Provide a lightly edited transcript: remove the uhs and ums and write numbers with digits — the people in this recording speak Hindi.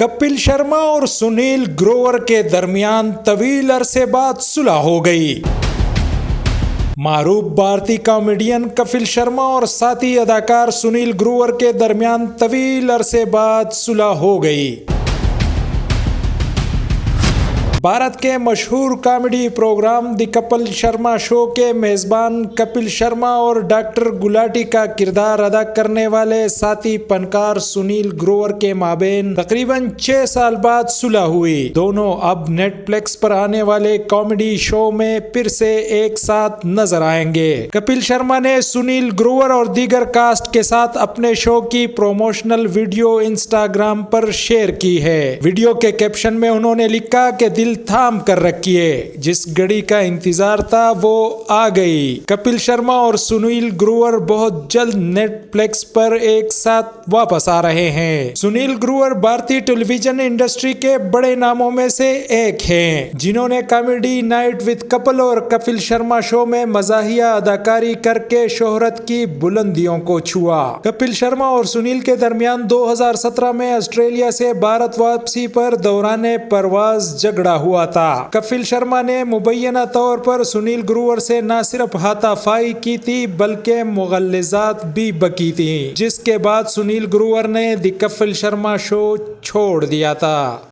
कपिल शर्मा और सुनील ग्रोवर के दरमियान तवील अरसे बाद सुलह हो गई। मारूफ भारतीय कॉमेडियन कपिल शर्मा और साथी अदाकार सुनील ग्रोवर के दरमियान तवील अरसे बाद सुलह हो गई। भारत के मशहूर comedy programme the Kapil Sharma show के मेजबान कपिल शर्मा और डॉक्टर गुलाटी का किरदार अदा करने वाले साथी फनकार सुनील ग्रोवर के माबेन तकरीबन 6 साल बाद सुलह हुई। दोनों अब नेटफ्लिक्स पर आने वाले कॉमेडी शो में फिर से एक साथ नजर आएंगे। कपिल शर्मा ने सुनील ग्रोवर और दीगर कास्ट के साथ अपने शो की प्रमोशनल वीडियो इंस्टाग्राम पर शेयर की है। वीडियो के कैप्शन में उन्होंने लिखा कि दिल थाम कर रखिए, जिस घड़ी का इंतजार था वो आ गई। कपिल शर्मा और सुनील ग्रोवर बहुत जल्द नेटफ्लिक्स पर एक साथ वापस आ रहे हैं। सुनील ग्रोवर भारतीय टेलीविजन इंडस्ट्री के बड़े नामों में से एक हैं, जिन्होंने कॉमेडी नाइट विद कपिल और कपिल शर्मा शो में मजाहिया अदाकारी करके शोहरत की बुलंदियों को छुआ। कपिल शर्मा और सुनील के दरमियान 2017 में ऑस्ट्रेलिया से भारत वापसी पर दौरान परवाज झगड़ा हुआ था। कपिल शर्मा ने मुबैना तौर पर सुनील ग्रोवर से न सिर्फ हाथापाई की थी बल्कि मुगल्लिजात भी बकी थी, जिसके बाद सुनील ग्रोवर ने द कपिल शर्मा शो छोड़ दिया था।